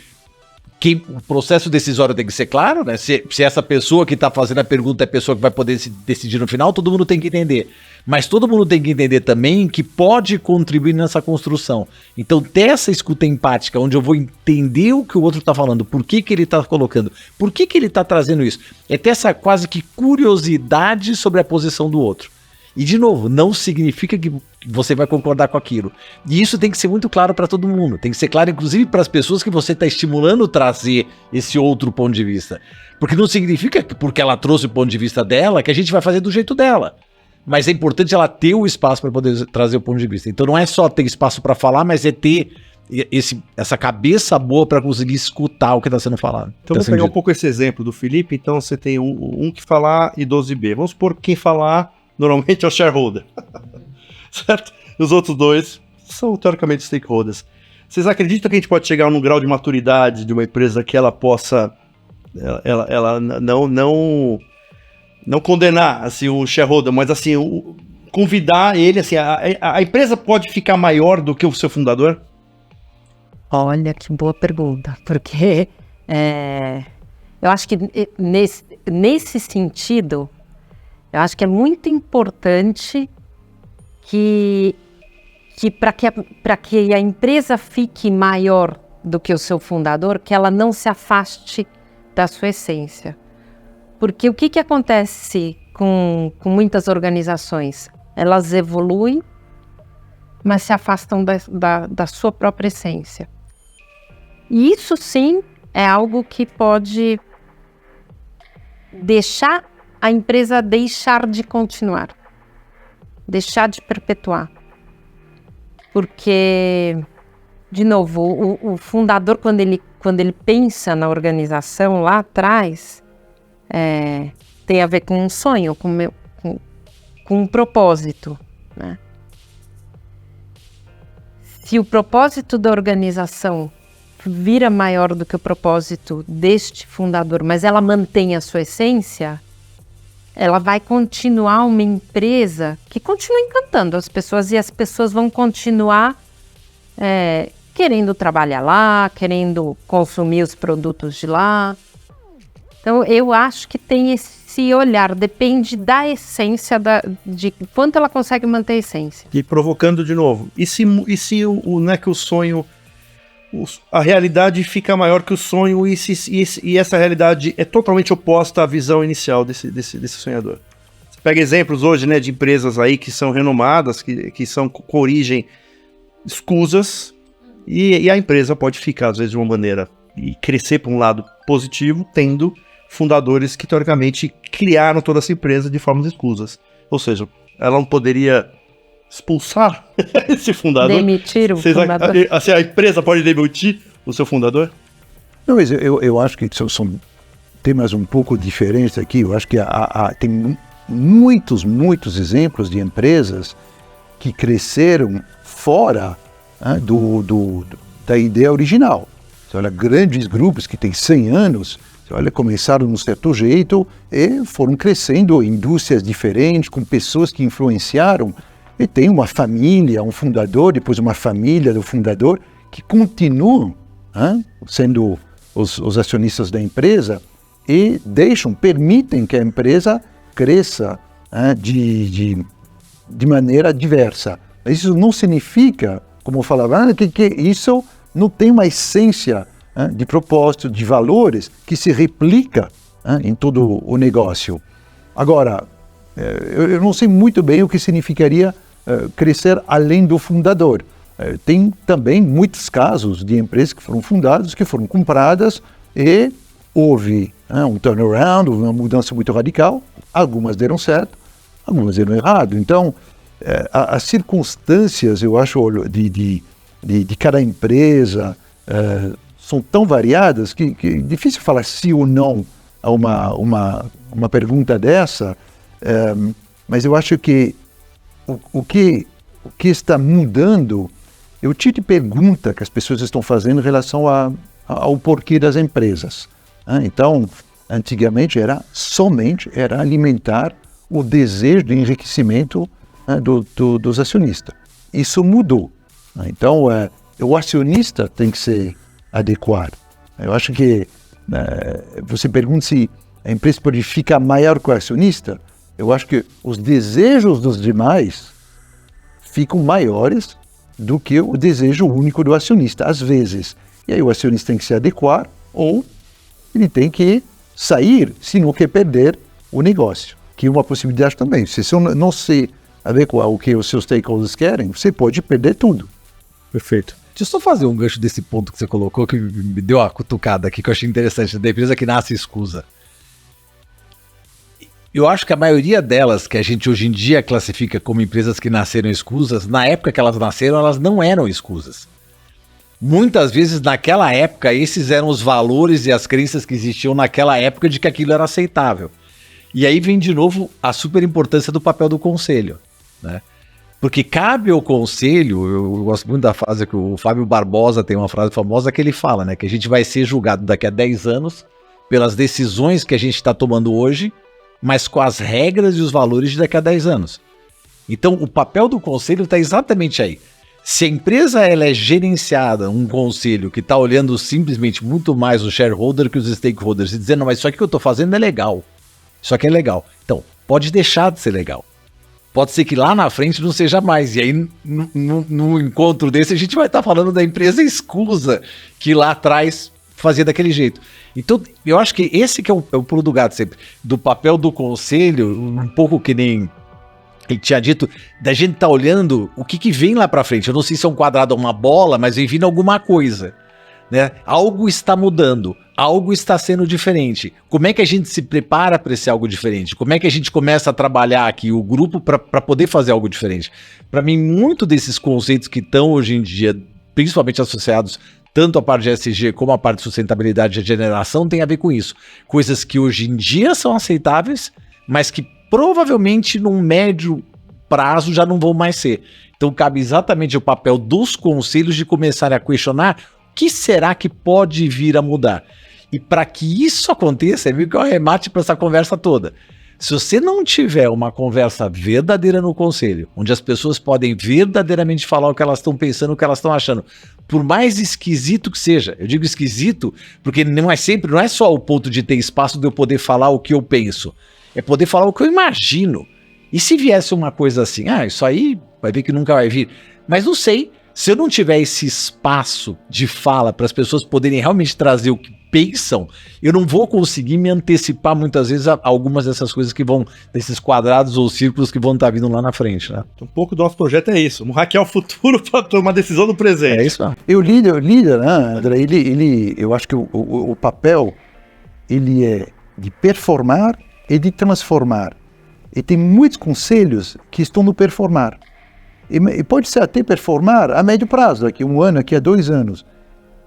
que o processo decisório tem que ser claro, né? Se essa pessoa que está fazendo a pergunta é a pessoa que vai poder se decidir no final, todo mundo tem que entender. Mas todo mundo tem que entender também que pode contribuir nessa construção. Então, ter essa escuta empática, onde eu vou entender o que o outro está falando, por que ele está colocando, por que ele está trazendo isso. É ter essa quase que curiosidade sobre a posição do outro. E, de novo, não significa que você vai concordar com aquilo. E isso tem que ser muito claro para todo mundo. Tem que ser claro, inclusive, para as pessoas que você está estimulando trazer esse outro ponto de vista. Porque não significa que porque ela trouxe o ponto de vista dela, que a gente vai fazer do jeito dela. mas é importante ela ter o espaço para poder trazer o ponto de vista. Então não é só ter espaço para falar, mas é ter essa cabeça boa para conseguir escutar o que está sendo falado. Então vamos pegar um pouco esse exemplo do Felipe. Então você tem um que falar e 12B. Vamos supor que quem falar normalmente é o shareholder. Certo? E os outros dois são teoricamente stakeholders. Vocês acreditam que a gente pode chegar num grau de maturidade de uma empresa que ela possa ela não condenar assim, o shareholder, mas assim, convidar ele, assim, a empresa pode ficar maior do que o seu fundador? Olha, que boa pergunta, porque eu acho que nesse sentido, eu acho que é muito importante que para que a empresa fique maior do que o seu fundador, que ela não se afaste da sua essência. Porque o que acontece com muitas organizações? Elas evoluem, mas se afastam da sua própria essência. E isso sim é algo que pode deixar a empresa deixar de continuar, deixar de perpetuar. Porque, de novo, o fundador, quando ele pensa na organização lá atrás, tem a ver com um sonho, com um propósito, né? Se o propósito da organização vira maior do que o propósito deste fundador, mas ela mantém a sua essência, ela vai continuar uma empresa que continua encantando as pessoas, e as pessoas vão continuar querendo trabalhar lá, querendo consumir os produtos de lá. Então, eu acho que tem esse olhar, depende da essência, de quanto ela consegue manter a essência. E provocando de novo, e se não é que o sonho, a realidade fica maior que o sonho, e essa realidade é totalmente oposta à visão inicial desse sonhador? Você pega exemplos hoje, né, de empresas aí que são renomadas, que são com origem escusas, e a empresa pode ficar, às vezes, de uma maneira e crescer para um lado positivo, tendo fundadores que, teoricamente, criaram toda essa empresa de formas escusas. Ou seja, ela não poderia expulsar esse fundador? Demitir o fundador? Assim, a empresa pode demitir o seu fundador? Não, mas eu acho que são temas um pouco diferentes aqui. Eu acho que tem muitos exemplos de empresas que cresceram fora da ideia original. Você olha, grandes grupos que têm 100 anos, você olha, começaram de um certo jeito e foram crescendo, indústrias diferentes, com pessoas que influenciaram, e tem uma família, um fundador, depois uma família do fundador, que continuam sendo os acionistas da empresa e permitem que a empresa cresça de maneira diversa. Isso não significa, como eu falava, que isso não tem uma essência de propósito, de valores, que se replica em todo o negócio. Agora, eu não sei muito bem o que significaria crescer além do fundador. Tem também muitos casos de empresas que foram fundadas, que foram compradas e houve um turnaround, uma mudança muito radical. Algumas deram certo, algumas deram errado. Então, as circunstâncias, eu acho, de cada empresa são tão variadas que é difícil falar sim ou não a uma pergunta dessa, mas eu acho que o que está mudando é o tipo de pergunta que as pessoas estão fazendo em relação ao porquê das empresas. Então, antigamente era alimentar o desejo de enriquecimento dos acionistas. Isso mudou. Então, o acionista tem que ser adequado. Eu acho que você pergunta se a empresa pode ficar maior que o acionista. Eu acho que os desejos dos demais ficam maiores do que o desejo único do acionista, às vezes. E aí o acionista tem que se adequar ou ele tem que sair se não quer perder o negócio, que é uma possibilidade também. Se você não se adequar ao que os seus stakeholders querem, você pode perder tudo. Perfeito. Deixa eu só fazer um gancho desse ponto que você colocou, que me deu uma cutucada aqui, que eu achei interessante, da empresa que nasce escusa. Eu acho que a maioria delas, que a gente hoje em dia classifica como empresas que nasceram escusas, na época que elas nasceram, elas não eram escusas. Muitas vezes, naquela época, esses eram os valores e as crenças que existiam naquela época de que aquilo era aceitável. E aí vem de novo a super importância do papel do conselho, né? Porque cabe ao conselho, eu gosto muito da frase que o Fábio Barbosa tem uma frase famosa que ele fala, né? Que a gente vai ser julgado daqui a 10 anos pelas decisões que a gente está tomando hoje, mas com as regras e os valores de daqui a 10 anos. Então, o papel do conselho está exatamente aí. Se a empresa ela é gerenciada, um conselho que está olhando simplesmente muito mais o shareholder que os stakeholders e dizendo, mas isso aqui que eu estou fazendo é legal, isso aqui é legal. Então, pode deixar de ser legal. Pode ser que lá na frente não seja mais. E aí, no encontro desse, a gente vai estar falando da empresa escusa que lá atrás fazia daquele jeito. Então, eu acho que esse que é o pulo do gato sempre. Do papel do conselho, um pouco que nem ele tinha dito, da gente estar olhando o que vem lá para frente. Eu não sei se é um quadrado ou uma bola, mas vem vindo alguma coisa, né? Algo está mudando, algo está sendo diferente. Como é que a gente se prepara para esse algo diferente? Como é que a gente começa a trabalhar aqui o grupo para poder fazer algo diferente? Para mim, muito desses conceitos que estão hoje em dia, principalmente associados tanto à parte de ESG como à parte de sustentabilidade e generação, tem a ver com isso. Coisas que hoje em dia são aceitáveis, mas que provavelmente num médio prazo já não vão mais ser. Então cabe exatamente o papel dos conselhos de começarem a questionar o que será que pode vir a mudar. E para que isso aconteça, é meio que um arremate para essa conversa toda. Se você não tiver uma conversa verdadeira no conselho, onde as pessoas podem verdadeiramente falar o que elas estão pensando, o que elas estão achando, por mais esquisito que seja, eu digo esquisito porque não é só o ponto de ter espaço de eu poder falar o que eu penso, é poder falar o que eu imagino. E se viesse uma coisa assim, isso aí vai ver que nunca vai vir, mas não sei, se eu não tiver esse espaço de fala para as pessoas poderem realmente trazer o que pensam, eu não vou conseguir me antecipar muitas vezes a algumas dessas coisas que vão, desses quadrados ou círculos que vão estar vindo lá na frente, né? Um pouco do nosso projeto é isso, vamos hackear o futuro para tomar decisão no presente. É isso mesmo. E o líder, né, André, eu acho que o papel, ele é de performar e de transformar. E tem muitos conselhos que estão no performar. E pode ser até performar a médio prazo, daqui a 1 ano, daqui a 2 anos.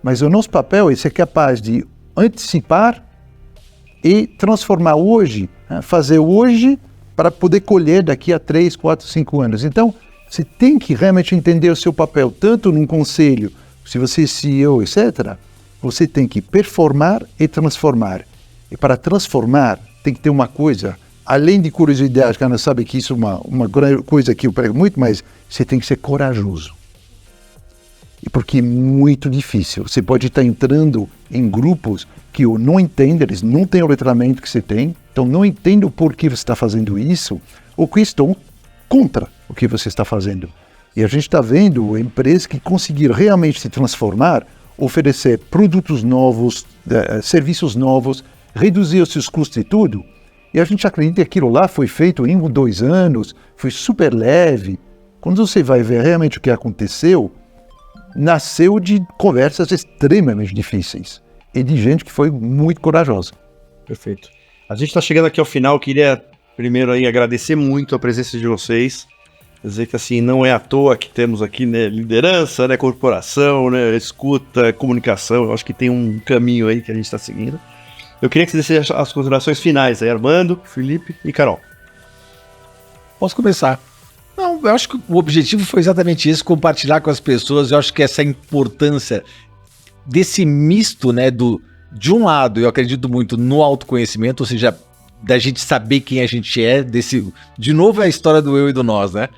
Mas o nosso papel é ser capaz de antecipar e transformar hoje, né, fazer hoje para poder colher daqui a 3, 4, 5 anos. Então, você tem que realmente entender o seu papel, tanto num conselho, se você é CEO, etc., você tem que performar e transformar. E para transformar, tem que ter uma coisa, além de curiosidade, que a Ana sabe que isso é uma coisa que eu prego muito, mas você tem que ser corajoso. E porque é muito difícil. Você pode estar entrando em grupos que não entendem, eles não têm o letramento que você tem, então não entendem o porquê você está fazendo isso, ou que estão contra o que você está fazendo. E a gente está vendo empresas que conseguiram realmente se transformar, oferecer produtos novos, serviços novos, reduzir os seus custos e tudo. E a gente acredita que aquilo lá foi feito em 1 ou 2 anos, foi super leve. Quando você vai ver realmente o que aconteceu, nasceu de conversas extremamente difíceis e de gente que foi muito corajosa. Perfeito. A gente está chegando aqui ao final, queria primeiro aí agradecer muito a presença de vocês, dizer que assim, não é à toa que temos aqui, né, liderança, né, corporação, né, escuta, comunicação, eu acho que tem um caminho aí que a gente está seguindo. Eu queria que vocês dessem as considerações finais aí, Armando, Felipe e Carol. Posso começar? Não, eu acho que o objetivo foi exatamente esse, compartilhar com as pessoas. Eu acho que essa importância desse misto, né, de um lado, eu acredito muito no autoconhecimento, ou seja, da gente saber quem a gente é, de novo é a história do eu e do nós, né?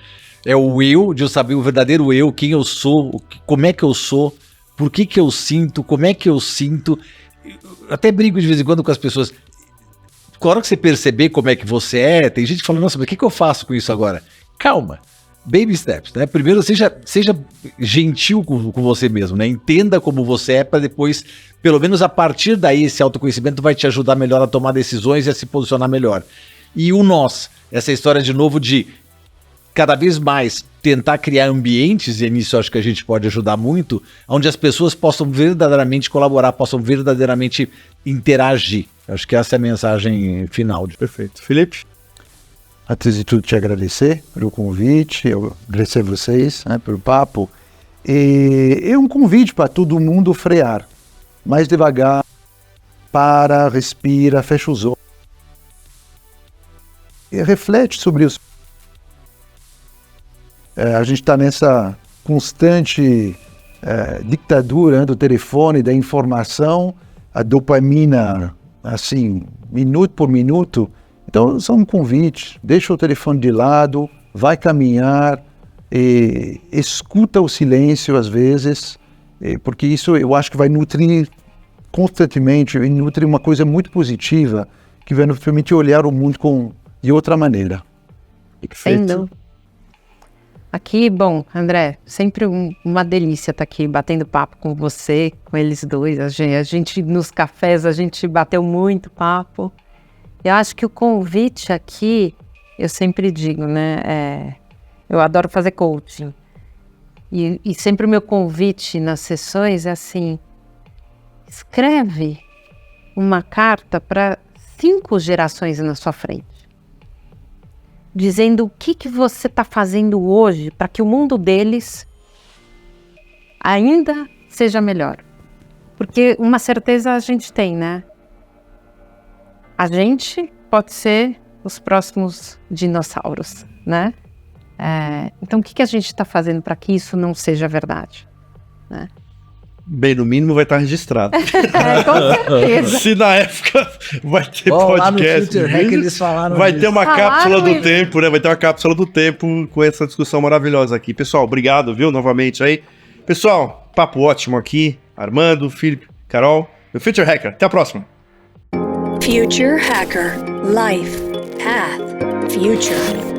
É o eu, de eu saber o verdadeiro eu, quem eu sou, como é que eu sou, por que eu sinto, como é que eu sinto. Eu até brigo de vez em quando com as pessoas. Na hora que você perceber como é que você é, tem gente que fala, nossa, mas o que eu faço com isso agora? Calma, baby steps, né? Primeiro seja gentil com você mesmo, né? Entenda como você é para depois, pelo menos a partir daí, esse autoconhecimento vai te ajudar melhor a tomar decisões e a se posicionar melhor. E o nós, essa história de novo de cada vez mais tentar criar ambientes, e nisso eu acho que a gente pode ajudar muito, onde as pessoas possam verdadeiramente colaborar, possam verdadeiramente interagir. Eu acho que essa é a mensagem final. Perfeito. Felipe? antes de tudo, te agradecer pelo convite, eu agradecer vocês, né, pelo papo. E é um convite para todo mundo frear, mais devagar, para, respira, fecha os olhos. E reflete sobre os... a gente está nessa constante ditadura, né, do telefone, da informação, a dopamina, assim, minuto por minuto. Então, só um convite, deixa o telefone de lado, vai caminhar, escuta o silêncio às vezes, porque isso eu acho que vai nutrir constantemente, nutrir uma coisa muito positiva, que vai nos permitir olhar o mundo de outra maneira. Perfeito. Aqui, bom, André, sempre uma delícia estar aqui batendo papo com você, com eles dois. A gente nos cafés, a gente bateu muito papo. Eu acho que o convite aqui, eu sempre digo, né, eu adoro fazer coaching. E sempre o meu convite nas sessões é assim, escreve uma carta para 5 gerações na sua frente, dizendo o que você está fazendo hoje para que o mundo deles ainda seja melhor. Porque uma certeza a gente tem, né? A gente pode ser os próximos dinossauros, né? Então, o que a gente está fazendo para que isso não seja verdade? Né? Bem, no mínimo vai estar registrado. Com certeza. Se na época vai ter Bom, lá no podcast, Future Hack eles falaram vai disso. ter uma cápsula do isso. tempo, né? Vai ter uma cápsula do tempo com essa discussão maravilhosa aqui. Pessoal, obrigado, viu, novamente aí. Pessoal, papo ótimo aqui. Armando, Felipe, Carol, o Future Hacker. Até a próxima. Future Hacker. Life. Path. Future.